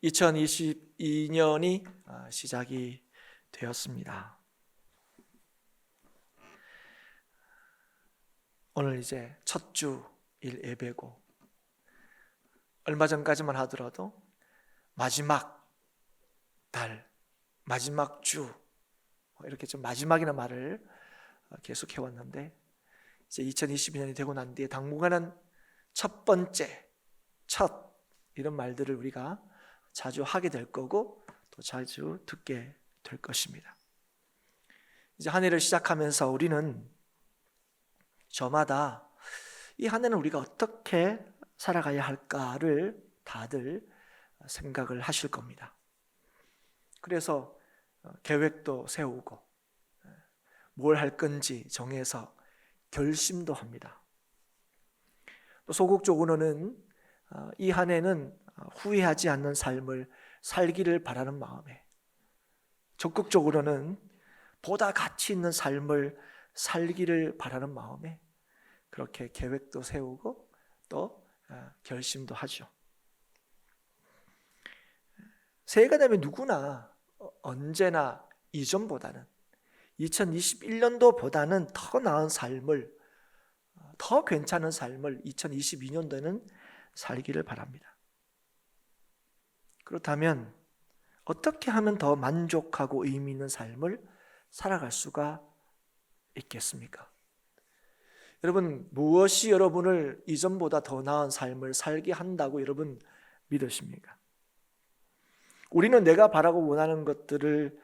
2022년이 시작이 되었습니다. 오늘 이제 첫 주일 예배고, 얼마 전까지만 하더라도 마지막 달, 마지막 주, 이렇게 좀 마지막이라는 말을 계속 해왔는데, 이제 2022년이 되고 난 뒤에 당분간은 첫 번째, 첫 이런 말들을 우리가 자주 하게 될 거고 또 자주 듣게 될 것입니다. 이제 한 해를 시작하면서 우리는 저마다 이 한 해는 우리가 어떻게 살아가야 할까를 다들 생각을 하실 겁니다. 그래서 계획도 세우고 뭘 할 건지 정해서 결심도 합니다. 또 소극적으로는 이 한 해는 후회하지 않는 삶을 살기를 바라는 마음에, 적극적으로는 보다 가치 있는 삶을 살기를 바라는 마음에 그렇게 계획도 세우고 또 결심도 하죠. 새해가 되면 누구나 언제나 이전보다는 2021년도보다는 더 나은 삶을, 더 괜찮은 삶을 2022년도에는 살기를 바랍니다. 그렇다면 어떻게 하면 더 만족하고 의미 있는 삶을 살아갈 수가 있겠습니까? 여러분, 무엇이 여러분을 이전보다 더 나은 삶을 살게 한다고 여러분 믿으십니까? 우리는 내가 바라고 원하는 것들을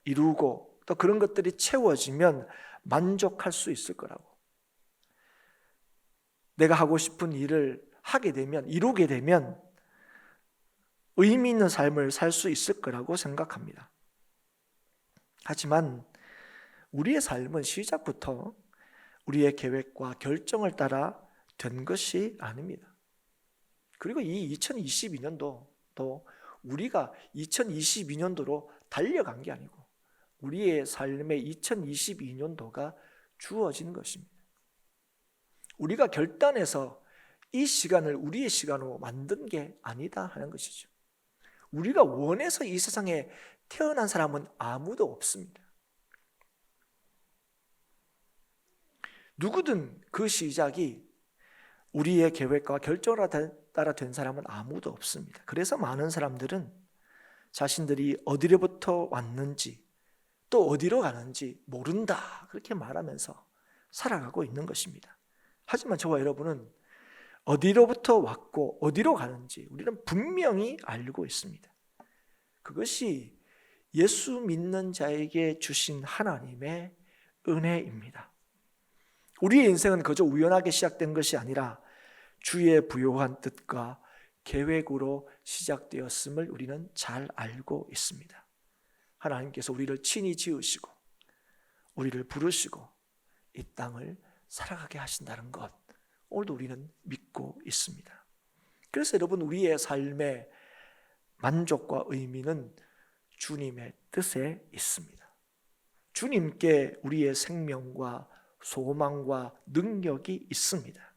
이루고 또 그런 것들이 채워지면 만족할 수 있을 거라고, 내가 하고 싶은 일을 하게 되면, 이루게 되면 의미 있는 삶을 살 수 있을 거라고 생각합니다. 하지만 우리의 삶은 시작부터 우리의 계획과 결정을 따라 된 것이 아닙니다. 그리고 이 2022년도 또 우리가 2022년도로 달려간 게 아니고 우리의 삶의 2022년도가 주어진 것입니다. 우리가 결단해서 이 시간을 우리의 시간으로 만든 게 아니다 하는 것이죠. 우리가 원해서 이 세상에 태어난 사람은 아무도 없습니다. 누구든 그 시작이 우리의 계획과 결정을 따라 된 사람은 아무도 없습니다. 그래서 많은 사람들은 자신들이 어디로부터 왔는지 또 어디로 가는지 모른다, 그렇게 말하면서 살아가고 있는 것입니다. 하지만 저와 여러분은 어디로부터 왔고 어디로 가는지 우리는 분명히 알고 있습니다. 그것이 예수 믿는 자에게 주신 하나님의 은혜입니다. 우리의 인생은 그저 우연하게 시작된 것이 아니라 주의 부요한 뜻과 계획으로 시작되었음을 우리는 잘 알고 있습니다. 하나님께서 우리를 친히 지으시고 우리를 부르시고 이 땅을 살아가게 하신다는 것, 오늘도 우리는 믿고 있습니다. 그래서 여러분, 우리의 삶의 만족과 의미는 주님의 뜻에 있습니다. 주님께 우리의 생명과 소망과 능력이 있습니다.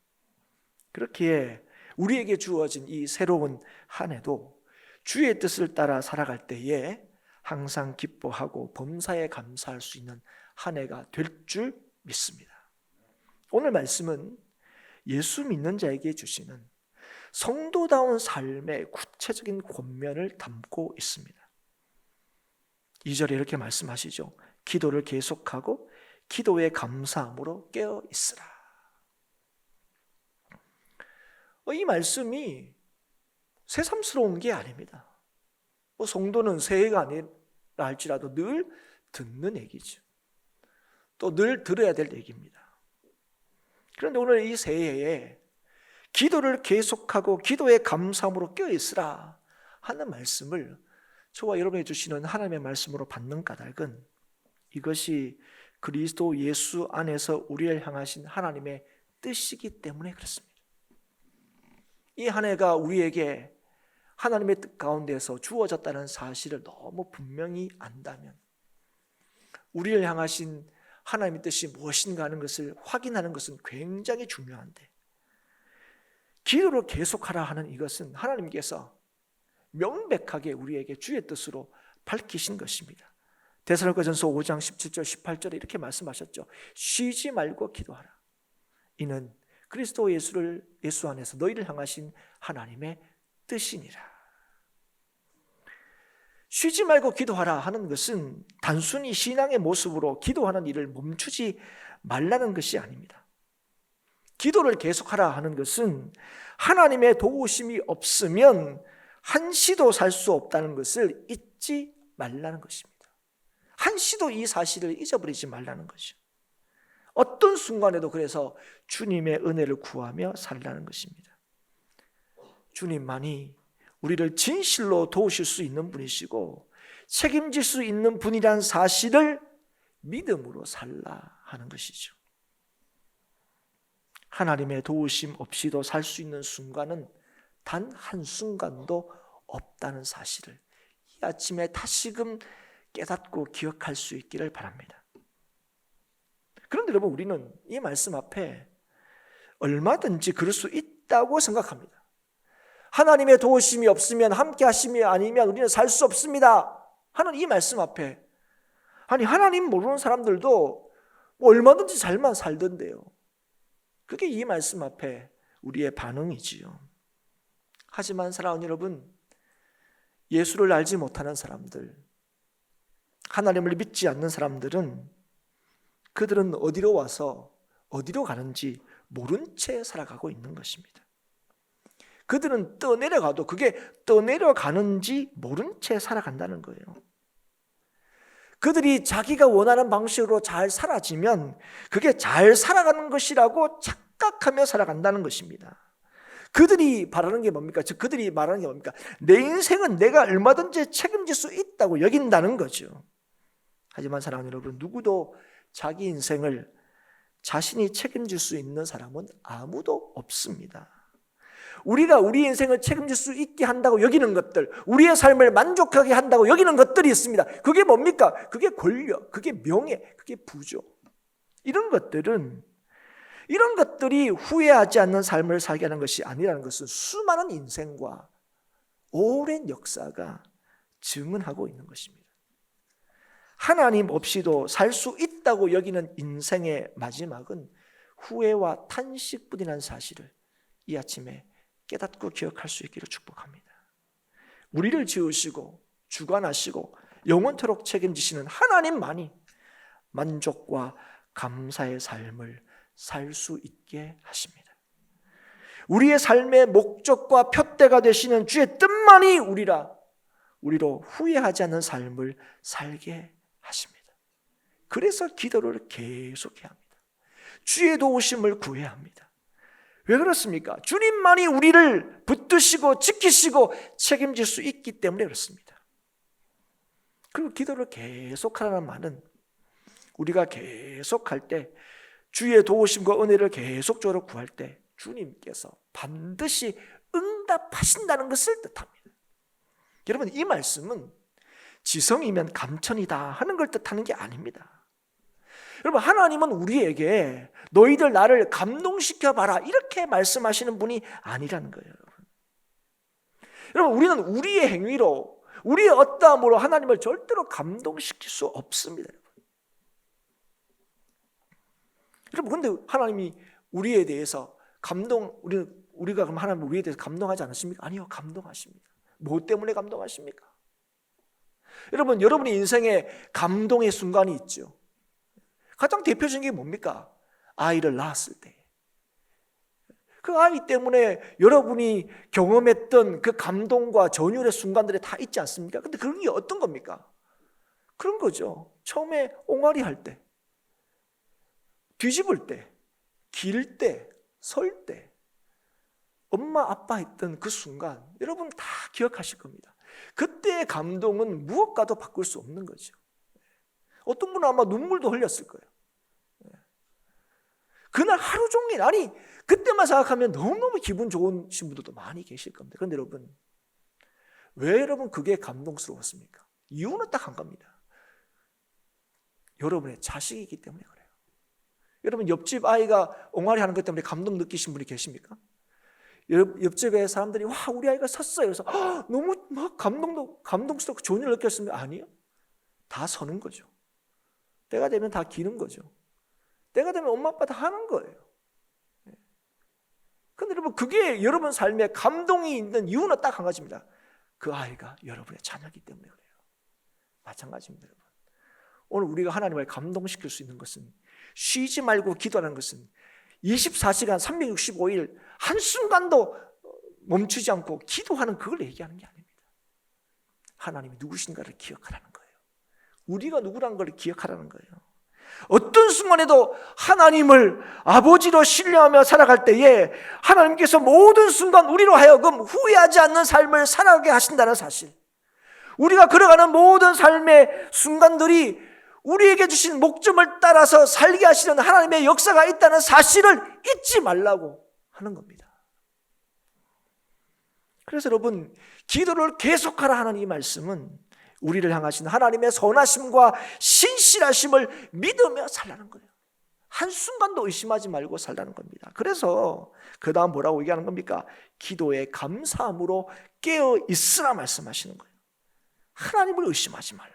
그렇기에 우리에게 주어진 이 새로운 한 해도 주의 뜻을 따라 살아갈 때에 항상 기뻐하고 범사에 감사할 수 있는 한 해가 될 줄 믿습니다. 오늘 말씀은 예수 믿는 자에게 주시는 성도다운 삶의 구체적인 권면을 담고 있습니다. 2절에 이렇게 말씀하시죠. 기도를 계속하고 기도에 감사함으로 깨어 있으라. 이 말씀이 새삼스러운 게 아닙니다. 성도는 새해가 아니라 할지라도 늘 듣는 얘기죠. 또 늘 들어야 될 얘기입니다. 그런데 오늘 이 새해에 기도를 계속하고 기도에 감사함으로 깨어 있으라 하는 말씀을 저와 여러분이 주시는 하나님의 말씀으로 받는 까닭은 이것이 그리스도 예수 안에서 우리를 향하신 하나님의 뜻이기 때문에 그렇습니다. 이 한 해가 우리에게 하나님의 뜻 가운데서 주어졌다는 사실을 너무 분명히 안다면 우리를 향하신 하나님의 뜻이 무엇인가 하는 것을 확인하는 것은 굉장히 중요한데, 기도를 계속하라 하는 이것은 하나님께서 명백하게 우리에게 주의 뜻으로 밝히신 것입니다. 데살로니가전서 5장 17절 18절에 이렇게 말씀하셨죠. 쉬지 말고 기도하라. 이는 그리스도 예수 안에서 너희를 향하신 하나님의 뜻이니라. 쉬지 말고 기도하라 하는 것은 단순히 신앙의 모습으로 기도하는 일을 멈추지 말라는 것이 아닙니다. 기도를 계속하라 하는 것은 하나님의 도우심이 없으면 한시도 살 수 없다는 것을 잊지 말라는 것입니다. 한시도 이 사실을 잊어버리지 말라는 것이죠. 어떤 순간에도 그래서 주님의 은혜를 구하며 살라는 것입니다. 주님만이 우리를 진실로 도우실 수 있는 분이시고 책임질 수 있는 분이란 사실을 믿음으로 살라 하는 것이죠. 하나님의 도우심 없이도 살 수 있는 순간은 단 한순간도 없다는 사실을 이 아침에 다시금 깨닫고 기억할 수 있기를 바랍니다. 그런데 여러분, 우리는 이 말씀 앞에 얼마든지 그럴 수 있다고 생각합니다. 하나님의 도우심이 없으면, 함께 하심이 아니면 우리는 살 수 없습니다 하는 이 말씀 앞에, 아니 하나님 모르는 사람들도 얼마든지 잘만 살던데요. 그게 이 말씀 앞에 우리의 반응이지요. 하지만 사랑하는 여러분, 예수를 알지 못하는 사람들, 하나님을 믿지 않는 사람들은 그들은 어디로 와서 어디로 가는지 모른 채 살아가고 있는 것입니다. 그들은 떠내려가도 그게 떠내려가는지 모른 채 살아간다는 거예요. 그들이 자기가 원하는 방식으로 잘 살아지면 그게 잘 살아가는 것이라고 착각하며 살아간다는 것입니다. 그들이 바라는 게 뭡니까? 즉 그들이 말하는 게 뭡니까? 내 인생은 내가 얼마든지 책임질 수 있다고 여긴다는 거죠. 하지만 사랑하는 여러분, 누구도 자기 인생을 자신이 책임질 수 있는 사람은 아무도 없습니다. 우리가 우리 인생을 책임질 수 있게 한다고 여기는 것들, 우리의 삶을 만족하게 한다고 여기는 것들이 있습니다. 그게 뭡니까? 그게 권력, 그게 명예, 그게 부조. 이런 것들이 후회하지 않는 삶을 살게 하는 것이 아니라는 것은 수많은 인생과 오랜 역사가 증언하고 있는 것입니다. 하나님 없이도 살 수 있다고 여기는 인생의 마지막은 후회와 탄식뿐이라는 사실을 이 아침에 깨닫고 기억할 수 있기를 축복합니다. 우리를 지으시고 주관하시고 영원토록 책임지시는 하나님만이 만족과 감사의 삶을 살 수 있게 하십니다. 우리의 삶의 목적과 표대가 되시는 주의 뜻만이 우리로 후회하지 않는 삶을 살게 하십니다. 그래서 기도를 계속해야 합니다. 주의 도우심을 구해야 합니다. 왜 그렇습니까? 주님만이 우리를 붙드시고 지키시고 책임질 수 있기 때문에 그렇습니다. 그리고 기도를 계속하라는 말은 우리가 계속할 때, 주의 도우심과 은혜를 계속적으로 구할 때 주님께서 반드시 응답하신다는 것을 뜻합니다. 여러분, 이 말씀은 지성이면 감천이다 하는 걸 뜻하는 게 아닙니다. 여러분, 하나님은 우리에게 너희들 나를 감동시켜봐라 이렇게 말씀하시는 분이 아니라는 거예요. 여러분, 우리는 우리의 행위로, 우리의 어떠함으로 하나님을 절대로 감동시킬 수 없습니다. 여러분, 근데 하나님이 우리에 대해서 우리가 그럼 하나님 우리에 대해서 감동하지 않습니까? 아니요, 감동하십니다. 뭐 때문에 감동하십니까? 여러분, 여러분의 인생에 감동의 순간이 있죠. 가장 대표적인 게 뭡니까? 아이를 낳았을 때. 그 아이 때문에 여러분이 경험했던 그 감동과 전율의 순간들이 다 있지 않습니까? 근데 그런 게 어떤 겁니까? 그런 거죠. 처음에 옹알이 할 때, 뒤집을 때, 길 때, 설 때, 엄마 아빠 했던 그 순간 여러분 다 기억하실 겁니다. 그때의 감동은 무엇과도 바꿀 수 없는 거죠. 어떤 분은 아마 눈물도 흘렸을 거예요. 그날 하루 종일, 아니 그때만 생각하면 너무너무 기분 좋으신 분들도 많이 계실 겁니다. 그런데 여러분, 왜 여러분 그게 감동스러웠습니까? 이유는 딱 한 겁니다. 여러분의 자식이기 때문에 그래요. 여러분, 옆집 아이가 옹알이 하는 것 때문에 감동 느끼신 분이 계십니까? 옆집에 사람들이 와 우리 아이가 섰어요. 그래서 너무 막 감동스럽고 좋은 일을 느꼈습니다. 아니요. 다 서는 거죠. 때가 되면 다 기는 거죠. 때가 되면 엄마 아빠 다 하는 거예요. 그런데 여러분 그게 여러분 삶에 감동이 있는 이유는 딱 한 가지입니다. 그 아이가 여러분의 자녀이기 때문에 그래요. 마찬가지입니다. 여러분. 오늘 우리가 하나님을 감동시킬 수 있는 것은 쉬지 말고 기도하는 것은 24시간 365일 한순간도 멈추지 않고 기도하는 그걸 얘기하는 게 아닙니다. 하나님이 누구신가를 기억하라는 거예요. 우리가 누구라는 걸 기억하라는 거예요. 어떤 순간에도 하나님을 아버지로 신뢰하며 살아갈 때에 하나님께서 모든 순간 우리로 하여금 후회하지 않는 삶을 살아가게 하신다는 사실, 우리가 걸어가는 모든 삶의 순간들이 우리에게 주신 목적을 따라서 살게 하시는 하나님의 역사가 있다는 사실을 잊지 말라고 하는 겁니다. 그래서 여러분 기도를 계속하라 하는 이 말씀은 우리를 향하신 하나님의 선하심과 신실하심을 믿으며 살라는 거예요. 한순간도 의심하지 말고 살라는 겁니다. 그래서 그 다음 뭐라고 얘기하는 겁니까? 기도에 감사함으로 깨어있으라 말씀하시는 거예요. 하나님을 의심하지 말라.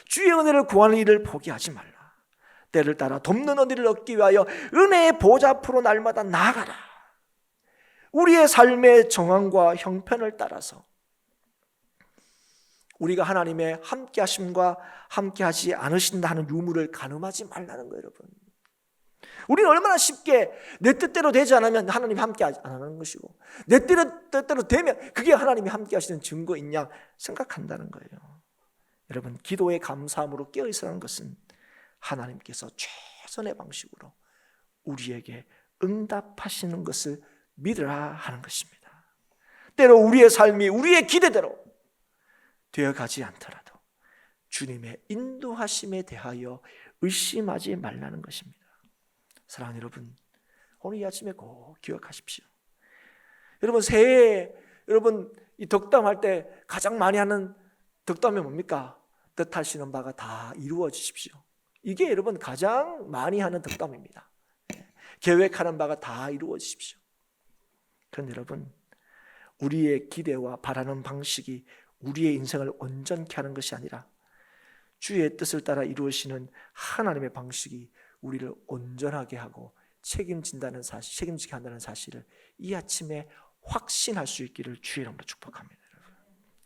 주의 은혜를 구하는 일을 포기하지 말라. 때를 따라 돕는 은혜를 얻기 위하여 은혜의 보좌 앞으로 날마다 나아가라. 우리의 삶의 정황과 형편을 따라서 우리가 하나님의 함께하심과 함께하지 않으신다 하는 유무를 가늠하지 말라는 거예요. 여러분, 우리는 얼마나 쉽게 내 뜻대로 되지 않으면 하나님이 함께 안 하는 것이고 내 뜻대로 되면 그게 하나님이 함께 하시는 증거인 양 생각한다는 거예요. 여러분, 기도의 감사함으로 깨어있으라는 것은 하나님께서 최선의 방식으로 우리에게 응답하시는 것을 믿으라 하는 것입니다. 때로 우리의 삶이 우리의 기대대로 되어가지 않더라도 주님의 인도하심에 대하여 의심하지 말라는 것입니다. 사랑하는 여러분, 오늘 이 아침에 꼭 기억하십시오. 여러분, 새해 여러분 이 덕담할 때 가장 많이 하는 덕담이 뭡니까? 뜻하시는 바가 다 이루어지십시오. 이게 여러분 가장 많이 하는 덕담입니다. 계획하는 바가 다 이루어지십시오. 그런데 여러분, 우리의 기대와 바라는 방식이 우리의 인생을 온전케 하는 것이 아니라 주의 뜻을 따라 이루어지는 하나님의 방식이 우리를 온전하게 하고 책임지게 한다는 사실을 이 아침에 확신할 수 있기를 주의 이름으로 축복합니다.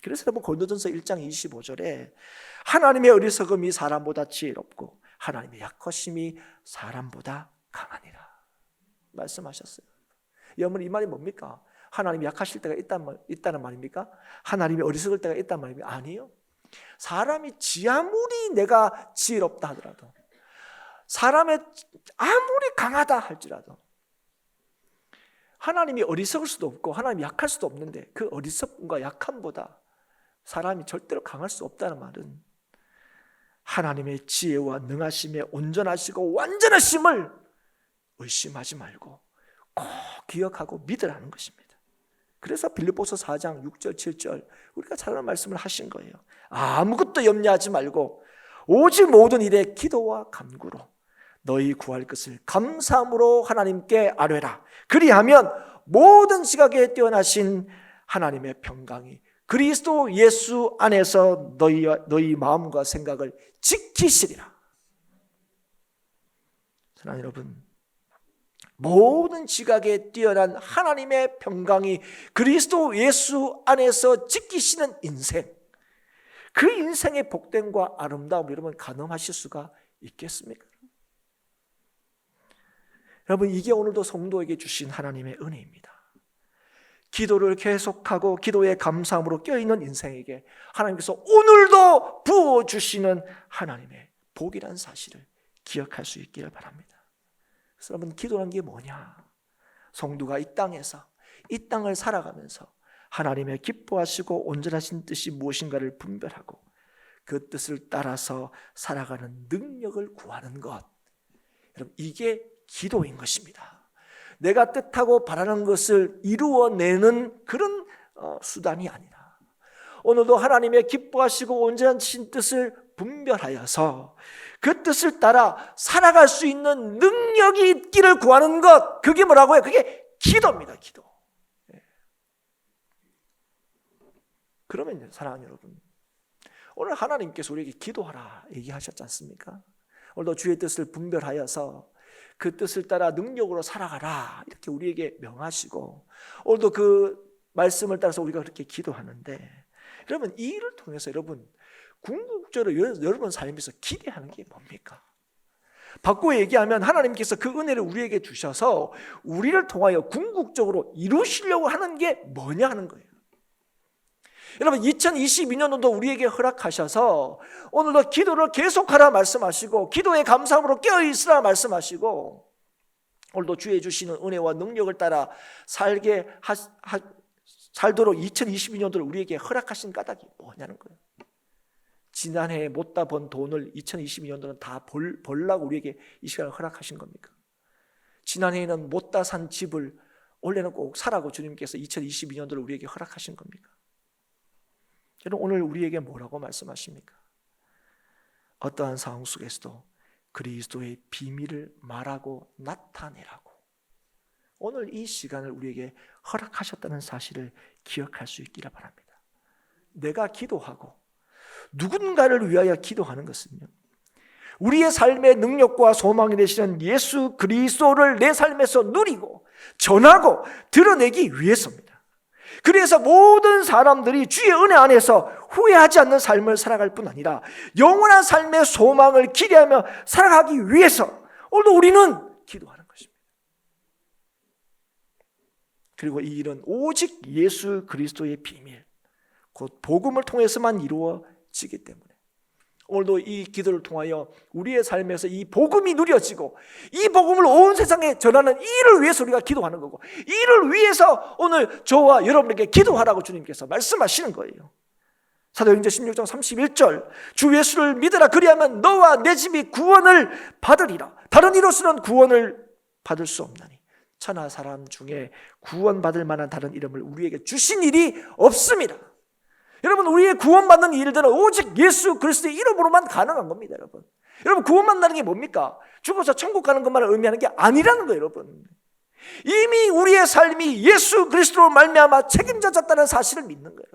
그래서 여러분 고린도전서 1장 25절에 하나님의 어리석음이 사람보다 지혜롭고 하나님의 약하심이 사람보다 강하니라 말씀하셨어요. 여러분, 이 말이 뭡니까? 하나님이 약하실 때가 있다는 말입니까? 하나님이 어리석을 때가 있다는 말입니까? 아니요. 사람이 아무리 내가 지혜롭다 하더라도, 사람의 아무리 강하다 할지라도 하나님이 어리석을 수도 없고 하나님이 약할 수도 없는데 그 어리석음과 약함보다 사람이 절대로 강할 수 없다는 말은 하나님의 지혜와 능하심에 온전하시고 완전하심을 의심하지 말고 꼭 기억하고 믿으라는 것입니다. 그래서 빌립보서 4장 6절 7절 우리가 잘 아는 말씀을 하신 거예요. 아무것도 염려하지 말고 오직 모든 일에 기도와 간구로 너희 구할 것을 감사함으로 하나님께 아뢰라. 그리하면 모든 지각에 뛰어나신 하나님의 평강이 그리스도 예수 안에서 너희 마음과 생각을 지키시리라. 사랑하는 여러분, 모든 지각에 뛰어난 하나님의 평강이 그리스도 예수 안에서 지키시는 인생, 그 인생의 복됨과 아름다움 여러분 가늠하실 수가 있겠습니까? 여러분, 이게 오늘도 성도에게 주신 하나님의 은혜입니다. 기도를 계속하고 기도의 감사함으로 껴있는 인생에게 하나님께서 오늘도 부어주시는 하나님의 복이라는 사실을 기억할 수 있기를 바랍니다. 그래서 여러분, 기도란 게 뭐냐? 성도가 이 땅에서 이 땅을 살아가면서 하나님의 기뻐하시고 온전하신 뜻이 무엇인가를 분별하고 그 뜻을 따라서 살아가는 능력을 구하는 것, 여러분, 이게 기도인 것입니다. 내가 뜻하고 바라는 것을 이루어내는 그런 수단이 아니라 오늘도 하나님의 기뻐하시고 온전하신 뜻을 분별하여서 그 뜻을 따라 살아갈 수 있는 능력이 있기를 구하는 것, 그게 뭐라고요? 그게 기도입니다. 기도. 그러면 사랑하는 여러분, 오늘 하나님께서 우리에게 기도하라 얘기하셨지 않습니까? 오늘도 주의 뜻을 분별하여서 그 뜻을 따라 능력으로 살아가라 이렇게 우리에게 명하시고, 오늘도 그 말씀을 따라서 우리가 그렇게 기도하는데, 여러분 이 일을 통해서 여러분 궁극적으로 여러분 삶에서 기대하는 게 뭡니까? 바꾸어 얘기하면 하나님께서 그 은혜를 우리에게 주셔서 우리를 통하여 궁극적으로 이루시려고 하는 게 뭐냐 하는 거예요. 여러분 2022년도도 우리에게 허락하셔서 오늘도 기도를 계속하라 말씀하시고, 기도의 감사함으로 깨어있으라 말씀하시고, 오늘도 주의 주시는 은혜와 능력을 따라 살도록 2022년도를 우리에게 허락하신 까닭이 뭐냐는 거예요. 지난해에 못다 번 돈을 2022년도는 다 벌라고 우리에게 이 시간을 허락하신 겁니까? 지난해에는 못다 산 집을 올해는 꼭 사라고 주님께서 2022년도를 우리에게 허락하신 겁니까? 여러분 오늘 우리에게 뭐라고 말씀하십니까? 어떠한 상황 속에서도 그리스도의 비밀을 말하고 나타내라고 오늘 이 시간을 우리에게 허락하셨다는 사실을 기억할 수 있기를 바랍니다. 내가 기도하고 누군가를 위하여 기도하는 것은요, 우리의 삶의 능력과 소망이 되시는 예수 그리스도를 내 삶에서 누리고 전하고 드러내기 위해서입니다. 그래서 모든 사람들이 주의 은혜 안에서 후회하지 않는 삶을 살아갈 뿐 아니라 영원한 삶의 소망을 기대하며 살아가기 위해서 오늘도 우리는 기도하는 것입니다. 그리고 이 일은 오직 예수 그리스도의 비밀, 곧 복음을 통해서만 이루어지기 때문에 오늘도 이 기도를 통하여 우리의 삶에서 이 복음이 누려지고 이 복음을 온 세상에 전하는 이 일을 위해서 우리가 기도하는 거고, 이 일을 위해서 오늘 저와 여러분에게 기도하라고 주님께서 말씀하시는 거예요. 사도행전 16장 31절, 주 예수를 믿으라 그리하면 너와 내 집이 구원을 받으리라. 다른 이로서는 구원을 받을 수 없나니 천하 사람 중에 구원받을 만한 다른 이름을 우리에게 주신 일이 없습니다. 여러분 우리의 구원받는 일들은 오직 예수 그리스도의 이름으로만 가능한 겁니다. 여러분 구원받는 게 뭡니까? 죽어서 천국 가는 것만을 의미하는 게 아니라는 거예요. 여러분 이미 우리의 삶이 예수 그리스도로 말미암아 책임져졌다는 사실을 믿는 거예요.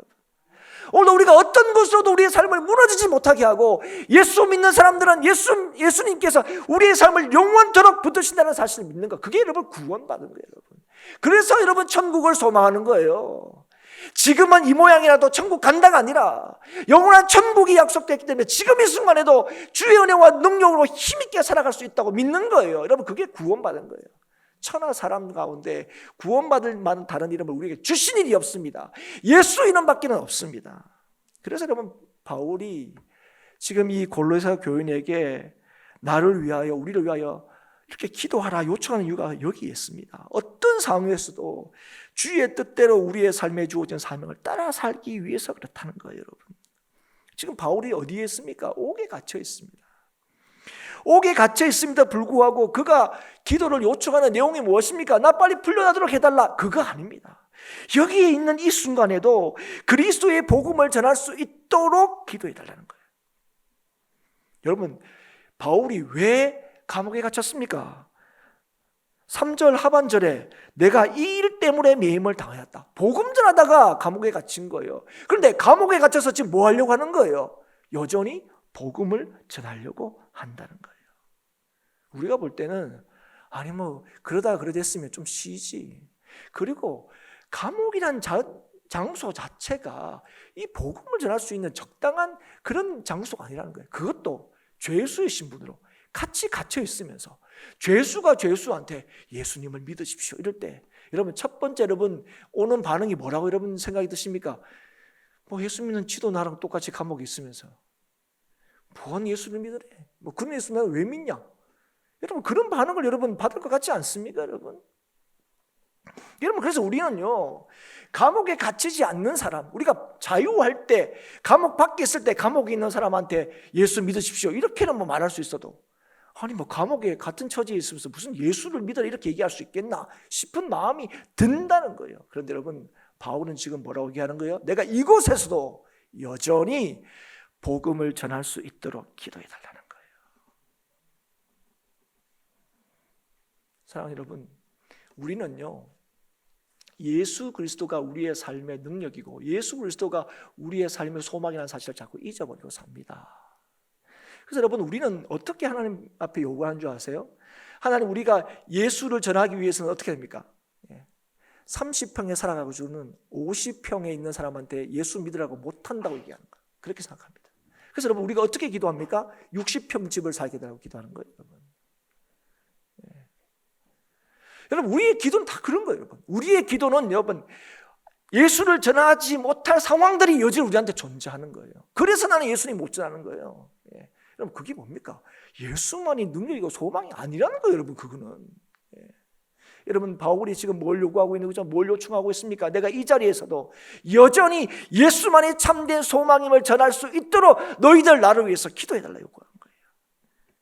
오늘 우리가 어떤 것으로도 우리의 삶을 무너지지 못하게 하고, 예수 믿는 사람들은 예수님께서 우리의 삶을 영원토록 붙드신다는 사실을 믿는 거, 그게 여러분 구원받은 거예요. 여러분 그래서 여러분 천국을 소망하는 거예요. 지금은 이 모양이라도 천국 간다가 아니라 영원한 천국이 약속됐기 때문에 지금 이 순간에도 주의 은혜와 능력으로 힘있게 살아갈 수 있다고 믿는 거예요. 여러분 그게 구원받은 거예요. 천하 사람 가운데 구원받을 만한 다른 이름을 우리에게 주신 일이 없습니다. 예수 이름밖에는 없습니다. 그래서 여러분 바울이 지금 이 골로새 교인에게 나를 위하여 우리를 위하여 이렇게 기도하라 요청하는 이유가 여기에 있습니다. 어떤 상황에서도 주의 뜻대로 우리의 삶에 주어진 사명을 따라 살기 위해서 그렇다는 거예요. 여러분 지금 바울이 어디에 있습니까? 옥에 갇혀 있습니다. 옥에 갇혀 있음에도 불구하고 그가 기도를 요청하는 내용이 무엇입니까? 나 빨리 풀려나도록 해달라, 그거 아닙니다. 여기에 있는 이 순간에도 그리스도의 복음을 전할 수 있도록 기도해달라는 거예요. 여러분 바울이 왜 감옥에 갇혔습니까? 3절 하반절에 내가 이 일 때문에 매임을 당하였다, 복음 전하다가 감옥에 갇힌 거예요. 그런데 감옥에 갇혀서 지금 뭐 하려고 하는 거예요? 여전히 복음을 전하려고 한다는 거예요. 우리가 볼 때는 아니 뭐 그러다가 그래 됐으면 좀 쉬지, 그리고 감옥이란 장소 자체가 이 복음을 전할 수 있는 적당한 그런 장소가 아니라는 거예요. 그것도 죄수의 신분으로 같이 갇혀 있으면서 죄수가 죄수한테 예수님을 믿으십시오 이럴 때 여러분 첫 번째 여러분 오는 반응이 뭐라고 여러분 생각이 드십니까? 뭐 예수 믿는 지도 나랑 똑같이 감옥에 있으면서 뭔 예수를 믿으래, 뭐 그런 예수는 왜 믿냐, 여러분 그런 반응을 여러분 받을 것 같지 않습니까? 여러분 그래서 우리는요 감옥에 갇히지 않는 사람, 우리가 자유할 때 감옥 밖에 있을 때 감옥에 있는 사람한테 예수 믿으십시오 이렇게는 뭐 말할 수 있어도, 아니 뭐 감옥에 같은 처지에 있으면서 무슨 예수를 믿으라 이렇게 얘기할 수 있겠나 싶은 마음이 든다는 거예요. 그런데 여러분 바울은 지금 뭐라고 얘기하는 거예요? 내가 이곳에서도 여전히 복음을 전할 수 있도록 기도해달라는 거예요. 사랑하는 여러분, 우리는요 예수 그리스도가 우리의 삶의 능력이고 예수 그리스도가 우리의 삶의 소망이라는 사실을 자꾸 잊어버리고 삽니다. 그래서 여러분, 우리는 어떻게 하나님 앞에 요구하는 줄 아세요? 하나님, 우리가 예수를 전하기 위해서는 어떻게 됩니까? 30평에 살아가지고는 50평에 있는 사람한테 예수 믿으라고 못한다고 얘기하는 거예요. 그렇게 생각합니다. 그래서 여러분, 우리가 어떻게 기도합니까? 60평 집을 살게 되라고 기도하는 거예요, 여러분. 여러분, 우리의 기도는 다 그런 거예요, 여러분. 우리의 기도는 여러분, 예수를 전하지 못할 상황들이 여전히 우리한테 존재하는 거예요. 그래서 나는 예수님 못 전하는 거예요. 여러분, 그게 뭡니까? 예수만이 능력이고 소망이 아니라는 거예요, 여러분. 그거는. 여러분, 바울이 지금 뭘 요구하고 있는 거죠? 뭘 요청하고 있습니까? 내가 이 자리에서도 여전히 예수만이 참된 소망임을 전할 수 있도록 너희들 나를 위해서 기도해달라 요구하는 거예요.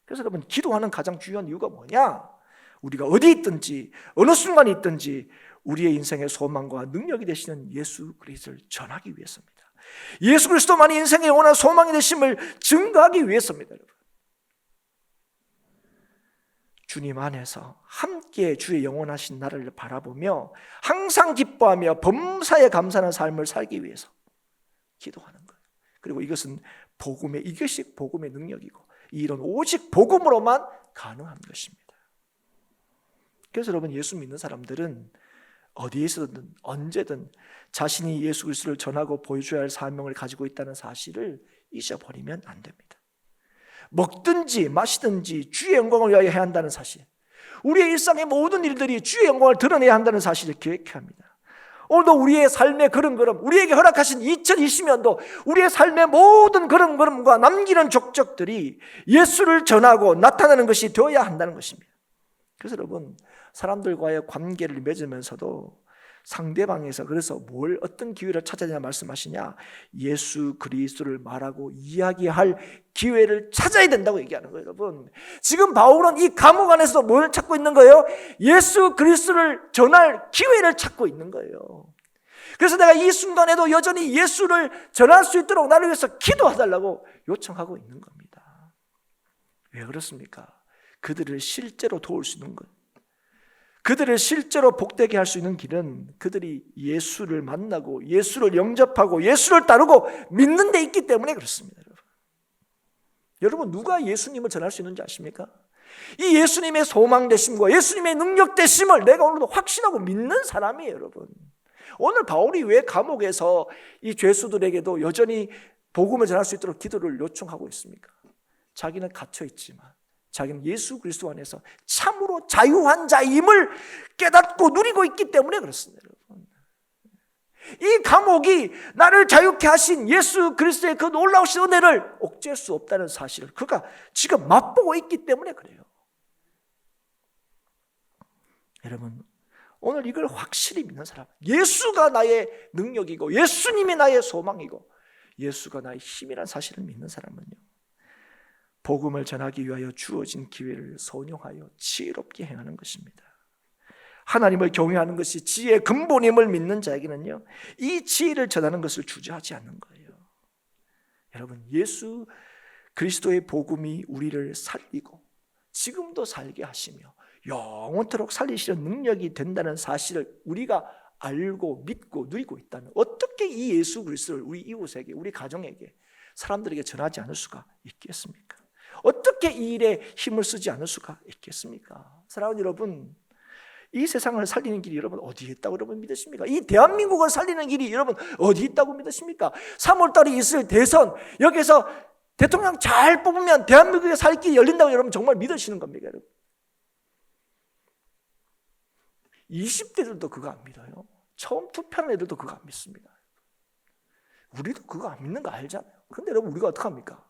그래서 여러분, 기도하는 가장 중요한 이유가 뭐냐? 우리가 어디 있든지 어느 순간에 있든지 우리의 인생의 소망과 능력이 되시는 예수 그리스도를 전하기 위해서입니다. 예수 그리스도만이 인생의 영원한 소망이 되심을 증거하기 위해서입니다. 여러분, 주님 안에서 함께 주의 영원하신 나를 바라보며 항상 기뻐하며 범사에 감사하는 삶을 살기 위해서 기도하는 거예요. 그리고 이것은 이것이 복음의 능력이고 이 일은 오직 복음으로만 가능한 것입니다. 그래서 여러분, 예수 믿는 사람들은 어디에서든 언제든 자신이 예수 그리스도를 전하고 보여줘야 할 사명을 가지고 있다는 사실을 잊어버리면 안 됩니다. 먹든지 마시든지 주의 영광을 위하여 해야 한다는 사실, 우리의 일상의 모든 일들이 주의 영광을 드러내야 한다는 사실을 기억해야 합니다. 오늘도 우리의 삶의 걸음걸음, 우리에게 허락하신 2020년도 우리의 삶의 모든 걸음걸음과 남기는 족적들이 예수를 전하고 나타나는 것이 되어야 한다는 것입니다. 그래서 여러분, 사람들과의 관계를 맺으면서도 상대방에서 그래서 어떤 기회를 찾아야 되냐 말씀하시냐? 예수 그리스도를 말하고 이야기할 기회를 찾아야 된다고 얘기하는 거예요, 여러분. 지금 바울은 이 감옥 안에서 뭘 찾고 있는 거예요? 예수 그리스도를 전할 기회를 찾고 있는 거예요. 그래서 내가 이 순간에도 여전히 예수를 전할 수 있도록 나를 위해서 기도해달라고 요청하고 있는 겁니다. 왜 그렇습니까? 그들을 실제로 도울 수 있는 것, 그들을 실제로 복되게 할 수 있는 길은 그들이 예수를 만나고 예수를 영접하고 예수를 따르고 믿는 데 있기 때문에 그렇습니다. 여러분, 누가 예수님을 전할 수 있는지 아십니까? 이 예수님의 소망 되심과 예수님의 능력 되심을 내가 오늘도 확신하고 믿는 사람이에요, 여러분. 오늘 바울이 왜 감옥에서 이 죄수들에게도 여전히 복음을 전할 수 있도록 기도를 요청하고 있습니까? 자기는 갇혀 있지만 자기는 예수 그리스도 안에서 참으로 자유한 자임을 깨닫고 누리고 있기 때문에 그렇습니다, 여러분. 이 감옥이 나를 자유케 하신 예수 그리스도의 그 놀라우신 은혜를 옥죄할 수 없다는 사실을 그가 지금 맛보고 있기 때문에 그래요. 여러분, 오늘 이걸 확실히 믿는 사람, 예수가 나의 능력이고 예수님이 나의 소망이고 예수가 나의 힘이라는 사실을 믿는 사람은요, 복음을 전하기 위하여 주어진 기회를 선용하여 지혜롭게 행하는 것입니다. 하나님을 경외하는 것이 지혜의 근본임을 믿는 자에게는요, 이 지혜를 전하는 것을 주저하지 않는 거예요. 여러분, 예수 그리스도의 복음이 우리를 살리고 지금도 살게 하시며 영원토록 살리시는 능력이 된다는 사실을 우리가 알고 믿고 누리고 있다면 어떻게 이 예수 그리스도를 우리 이웃에게, 우리 가정에게, 사람들에게 전하지 않을 수가 있겠습니까? 어떻게 이 일에 힘을 쓰지 않을 수가 있겠습니까? 사랑하는 여러분, 이 세상을 살리는 길이 여러분 어디에 있다고 여러분 믿으십니까? 이 대한민국을 살리는 길이 여러분 어디 있다고 믿으십니까? 3월달에 있을 대선, 여기서 대통령 잘 뽑으면 대한민국에 살 길이 열린다고 여러분 정말 믿으시는 겁니까, 여러분? 20대들도 그거 안 믿어요. 처음 투표하는 애들도 그거 안 믿습니다. 우리도 그거 안 믿는 거 알잖아요. 근데 여러분, 우리가 어떡합니까?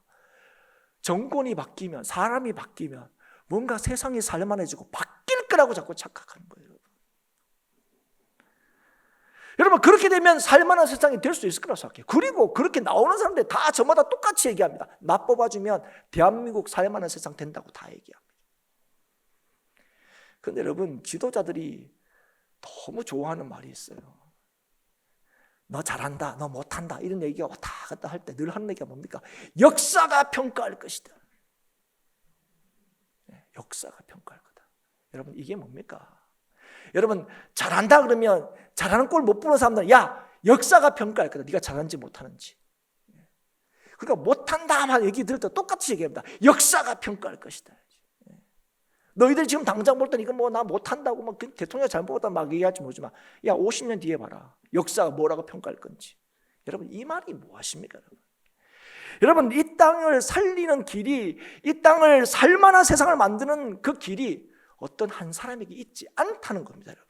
정권이 바뀌면, 사람이 바뀌면 뭔가 세상이 살만해지고 바뀔 거라고 자꾸 착각하는 거예요. 여러분, 그렇게 되면 살만한 세상이 될 수 있을 거라고 생각해요. 그리고 그렇게 나오는 사람들 다 저마다 똑같이 얘기합니다. 나 뽑아주면 대한민국 살만한 세상 된다고 다 얘기합니다. 그런데 여러분, 지도자들이 너무 좋아하는 말이 있어요. 너 잘한다, 너 못한다, 이런 얘기가 왔다 갔다 할 때 늘 하는 얘기가 뭡니까? 역사가 평가할 것이다. 역사가 평가할 거다. 여러분, 이게 뭡니까? 여러분 잘한다 그러면 잘하는 꼴 못 보는 사람들은 야 역사가 평가할 거다. 네가 잘하는지 못하는지. 그러니까 못한다만 얘기 들을 때 똑같이 얘기합니다. 역사가 평가할 것이다. 너희들 지금 당장 볼 때 이거 뭐 나 못한다고 막 대통령 잘못 봤다 막 얘기할지 모르지만 야 50년 뒤에 봐라. 역사가 뭐라고 평가할 건지. 여러분 이 말이 무엇입니까? 여러분 이 땅을 살리는 길이, 이 땅을 살만한 세상을 만드는 그 길이 어떤 한 사람에게 있지 않다는 겁니다. 여러분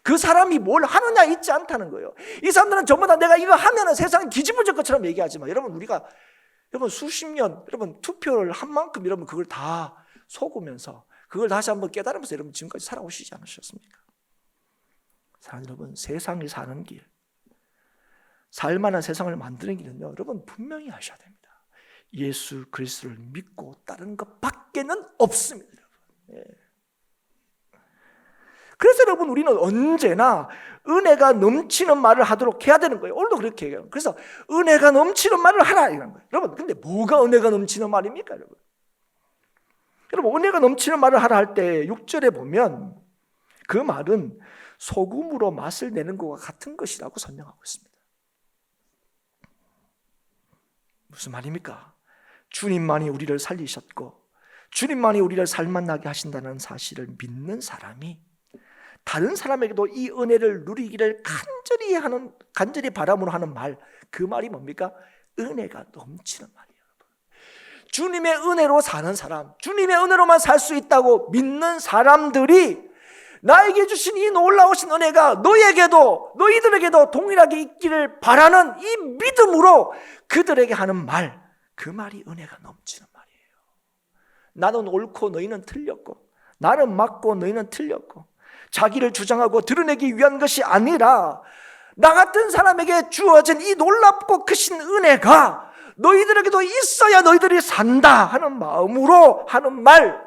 그 사람이 뭘 하느냐 있지 않다는 거예요. 이 사람들은 전부 다 내가 이거 하면은 세상이 뒤집어질 것처럼 얘기하지만 여러분 우리가 여러분 수십 년 여러분 투표를 한 만큼 여러분 그걸 다 속으면서 그걸 다시 한번 깨달으면서 여러분 지금까지 살아오시지 않으셨습니까? 사랑하는 여러분 세상이 사는 길, 살만한 세상을 만드는 길은요 여러분 분명히 아셔야 됩니다. 예수 그리스도를 믿고 따르는 것밖에는 없습니다. 여러분. 예. 그래서 여러분 우리는 언제나 은혜가 넘치는 말을 하도록 해야 되는 거예요. 오늘도 그렇게 얘기해요. 그래서 은혜가 넘치는 말을 하라 이런 거예요. 여러분 근데 뭐가 은혜가 넘치는 말입니까? 여러분 은혜가 넘치는 말을 하라 할 때 6절에 보면 그 말은 소금으로 맛을 내는 것과 같은 것이라고 설명하고 있습니다. 무슨 말입니까? 주님만이 우리를 살리셨고 주님만이 우리를 살만나게 하신다는 사실을 믿는 사람이 다른 사람에게도 이 은혜를 누리기를 간절히 바람으로 하는 말, 그 말이 뭡니까? 은혜가 넘치는 말이에요. 주님의 은혜로 사는 사람, 주님의 은혜로만 살 수 있다고 믿는 사람들이 나에게 주신 이 놀라우신 은혜가 너희들에게도 동일하게 있기를 바라는 이 믿음으로 그들에게 하는 말, 그 말이 은혜가 넘치는 말이에요. 나는 옳고 너희는 틀렸고, 나는 맞고 너희는 틀렸고, 자기를 주장하고 드러내기 위한 것이 아니라 나 같은 사람에게 주어진 이 놀랍고 크신 은혜가 너희들에게도 있어야 너희들이 산다 하는 마음으로 하는 말,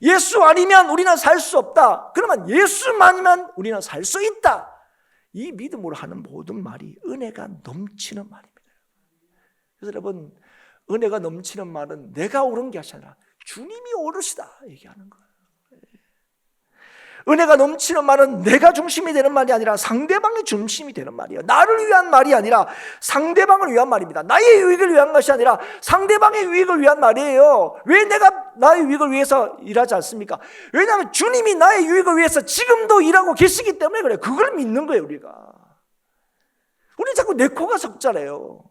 예수 아니면 우리는 살 수 없다, 그러면 예수만이면 우리는 살 수 있다, 이 믿음으로 하는 모든 말이 은혜가 넘치는 말입니다. 그래서 여러분 은혜가 넘치는 말은 내가 옳은 게 아니라 주님이 옳으시다 얘기하는 거예요. 은혜가 넘치는 말은 내가 중심이 되는 말이 아니라 상대방이 중심이 되는 말이에요. 나를 위한 말이 아니라 상대방을 위한 말입니다. 나의 유익을 위한 것이 아니라 상대방의 유익을 위한 말이에요. 왜 내가 나의 유익을 위해서 일하지 않습니까? 왜냐하면 주님이 나의 유익을 위해서 지금도 일하고 계시기 때문에 그래요. 그걸 믿는 거예요. 우리가 자꾸 내 코가 석자래요.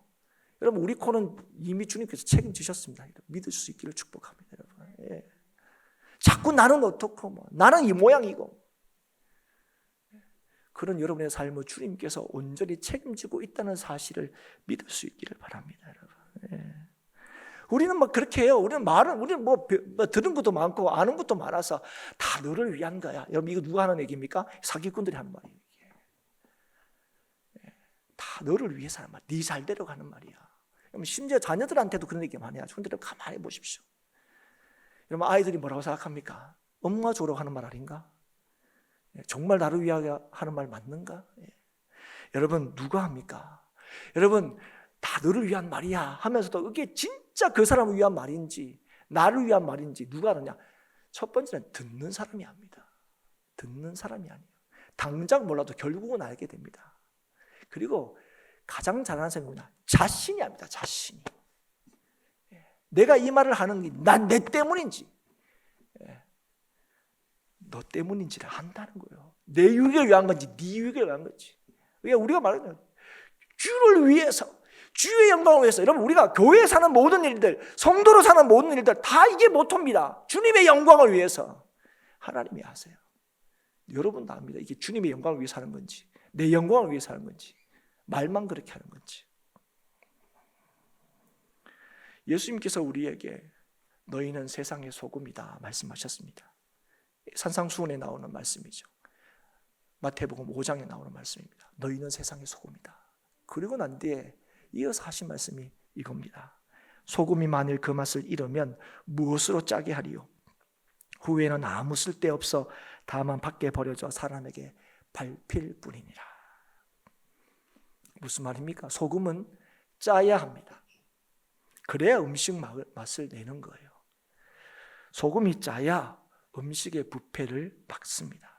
여러분 우리 코는 이미 주님께서 책임지셨습니다. 믿을 수 있기를 축복합니다. 여러분. 예. 자꾸 나는 어떻고 나는 이 모양이고, 그런 여러분의 삶을 주님께서 온전히 책임지고 있다는 사실을 믿을 수 있기를 바랍니다. 여러분. 예. 우리는 막 그렇게 해요. 우리는 들은 것도 많고 아는 것도 많아서 다 너를 위한 거야. 여러분 이거 누가 하는 얘기입니까? 사기꾼들이 하는 말이에요. 예. 다 너를 위해서 하는 말, 네 잘되려고 하는 말이야. 심지어 자녀들한테도 그런 얘기 많이 하죠. 근데 가만히 보십시오. 여러분 아이들이 뭐라고 생각합니까? 엄마 좋으라고 하는 말 아닌가? 정말 나를 위하여 하는 말 맞는가? 여러분 누가 합니까? 여러분 다 너를 위한 말이야 하면서도 이게 진짜 그 사람을 위한 말인지 나를 위한 말인지 누가 하느냐? 첫 번째는 듣는 사람이 합니다. 듣는 사람이 아니에요. 당장 몰라도 결국은 알게 됩니다. 그리고 가장 잘하는 사람이 뭐냐? 자신이 합니다. 자신이. 내가 이 말을 하는 게 내 때문인지 너 때문인지를 안다는 거예요. 내 유익을 위한 건지 네 유익을 위한 건지. 그러니까 우리가 말하는 주를 위해서, 주의 영광을 위해서, 여러분 우리가 교회에 사는 모든 일들, 성도로 사는 모든 일들 다 이게 모토입니다. 주님의 영광을 위해서 하나님이 하세요. 여러분도 압니다. 이게 주님의 영광을 위해서 하는 건지 내 영광을 위해서 하는 건지, 말만 그렇게 하는 건지. 예수님께서 우리에게 너희는 세상의 소금이다 말씀하셨습니다. 산상수훈에 나오는 말씀이죠. 마태복음 5장에 나오는 말씀입니다. 너희는 세상의 소금이다. 그리고 난 뒤에 이어서 하신 말씀이 이겁니다. 소금이 만일 그 맛을 잃으면 무엇으로 짜게 하리요? 후에는 아무 쓸데없어 다만 밖에 버려져 사람에게 밟힐 뿐이니라. 무슨 말입니까? 소금은 짜야 합니다. 그래야 음식 맛을 내는 거예요. 소금이 짜야 음식의 부패를 막습니다.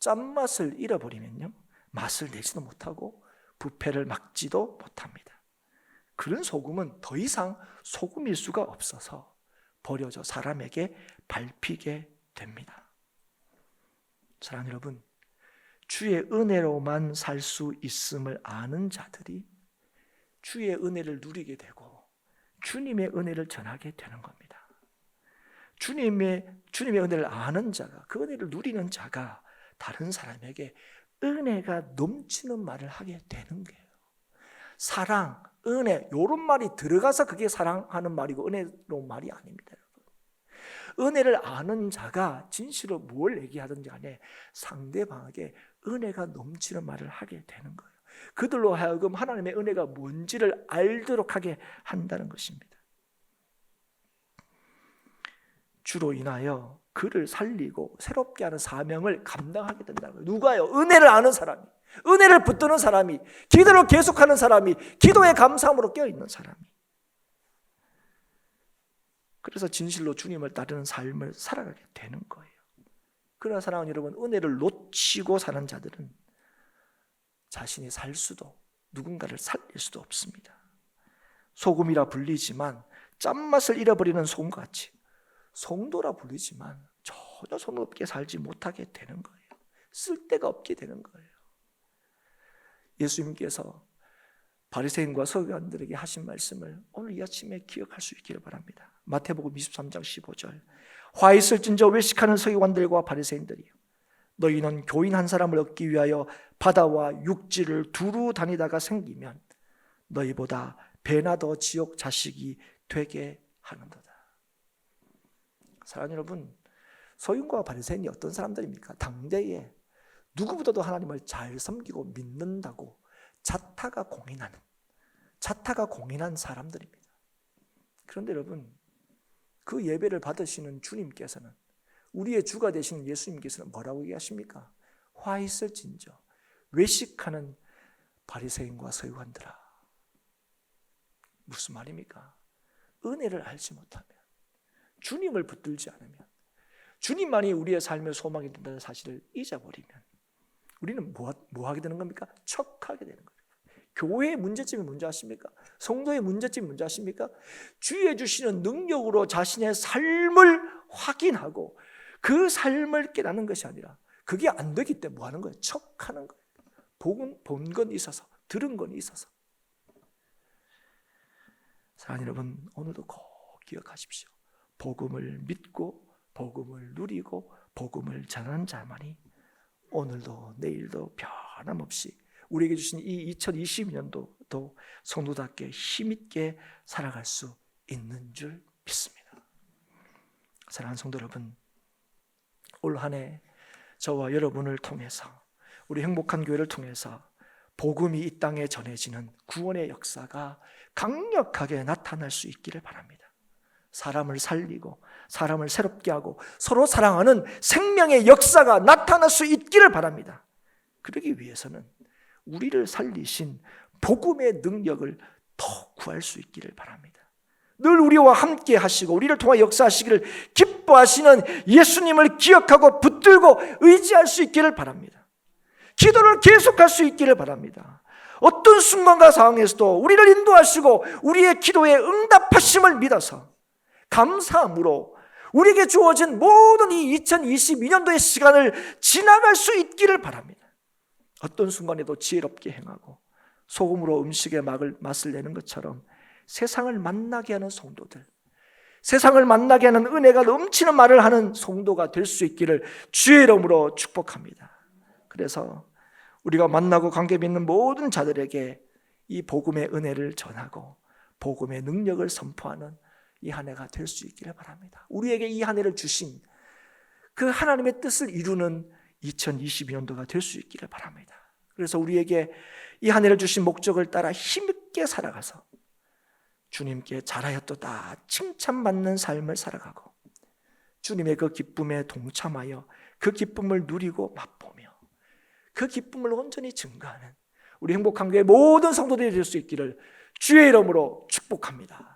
짠맛을 잃어버리면요, 맛을 내지도 못하고 부패를 막지도 못합니다. 그런 소금은 더 이상 소금일 수가 없어서 버려져 사람에게 밟히게 됩니다. 사랑하는 여러분, 주의 은혜로만 살 수 있음을 아는 자들이 주의 은혜를 누리게 되고 주님의 은혜를 전하게 되는 겁니다. 주님의 은혜를 아는 자가, 그 은혜를 누리는 자가 다른 사람에게 은혜가 넘치는 말을 하게 되는 거예요. 사랑, 은혜, 이런 말이 들어가서 그게 사랑하는 말이고 은혜로운 말이 아닙니다. 은혜를 아는 자가 진실로 뭘 얘기하든지 간에 상대방에게 은혜가 넘치는 말을 하게 되는 거예요. 그들로 하여금 하나님의 은혜가 뭔지를 알도록 하게 한다는 것입니다. 주로 인하여 그를 살리고 새롭게 하는 사명을 감당하게 된다는 거예요. 누가요? 은혜를 아는 사람이, 은혜를 붙드는 사람이, 기도를 계속하는 사람이, 기도의 감사함으로 깨어있는 사람이. 그래서 진실로 주님을 따르는 삶을 살아가게 되는 거예요. 그러나 사랑하는 여러분, 은혜를 놓치고 사는 자들은 자신이 살 수도, 누군가를 살릴 수도 없습니다. 소금이라 불리지만 짠맛을 잃어버리는 소금같이, 성도라 불리지만 전혀 소금없게 살지 못하게 되는 거예요. 쓸데가 없게 되는 거예요. 예수님께서 바리새인과 서기관들에게 하신 말씀을 오늘 이 아침에 기억할 수 있기를 바랍니다. 마태복음 23장 15절, 화 있을진저 외식하는 서기관들과 바리새인들이요, 너희는 교인 한 사람을 얻기 위하여 바다와 육지를 두루 다니다가 생기면 너희보다 배나 더 지옥 자식이 되게 하는도다. 사랑하는 여러분, 서기관과 바리새인이 어떤 사람들입니까? 당대에 누구보다도 하나님을 잘 섬기고 믿는다고 자타가 공인한 사람들입니다. 그런데 여러분, 그 예배를 받으시는 주님께서는, 우리의 주가 되시는 예수님께서는 뭐라고 얘기하십니까? 화 있을진저 외식하는 바리새인과 서기관들아. 무슨 말입니까? 은혜를 알지 못하면, 주님을 붙들지 않으면, 주님만이 우리의 삶의 소망이 된다는 사실을 잊어버리면 우리는 뭐 하게 되는 겁니까? 척하게 되는 거예요. 교회의 문제점이 뭔지 아십니까? 성도의 문제점이 뭔지 아십니까? 주의 주시는 능력으로 자신의 삶을 확인하고 그 삶을 깨닫는 것이 아니라, 그게 안 되기 때문에 뭐 하는 거예요? 척하는 거예요. 본 건 있어서, 들은 건 있어서. 사랑하는 여러분, 오늘도 꼭 기억하십시오. 복음을 믿고 복음을 누리고 복음을 전하는 자만이 오늘도 내일도 변함없이 우리에게 주신 이 2022년도도 성도답게 힘있게 살아갈 수 있는 줄 믿습니다. 사랑하는 성도 여러분, 올 한 해 저와 여러분을 통해서, 우리 행복한 교회를 통해서 복음이 이 땅에 전해지는 구원의 역사가 강력하게 나타날 수 있기를 바랍니다. 사람을 살리고 사람을 새롭게 하고 서로 사랑하는 생명의 역사가 나타날 수 있기를 바랍니다. 그러기 위해서는 우리를 살리신 복음의 능력을 더 구할 수 있기를 바랍니다. 늘 우리와 함께 하시고 우리를 통해 역사하시기를 기뻐하시는 예수님을 기억하고 붙들고 의지할 수 있기를 바랍니다. 기도를 계속할 수 있기를 바랍니다. 어떤 순간과 상황에서도 우리를 인도하시고 우리의 기도에 응답하심을 믿어서 감사함으로 우리에게 주어진 모든 이 2022년도의 시간을 지나갈 수 있기를 바랍니다. 어떤 순간에도 지혜롭게 행하고 소금으로 음식의 맛을 내는 것처럼 세상을 만나게 하는 성도들, 세상을 만나게 하는 은혜가 넘치는 말을 하는 성도가 될 수 있기를 주의 이름으로 축복합니다. 그래서 우리가 만나고 관계 맺는 모든 자들에게 이 복음의 은혜를 전하고 복음의 능력을 선포하는 이 한 해가 될 수 있기를 바랍니다. 우리에게 이 한 해를 주신 그 하나님의 뜻을 이루는 2022년도가 될 수 있기를 바랍니다. 그래서 우리에게 이 한 해를 주신 목적을 따라 힘있게 살아가서 주님께 잘하였도다 칭찬받는 삶을 살아가고 주님의 그 기쁨에 동참하여 그 기쁨을 누리고 맛보며 그 기쁨을 온전히 증거하는 우리 행복한 교회 모든 성도들이 될 수 있기를 주의 이름으로 축복합니다.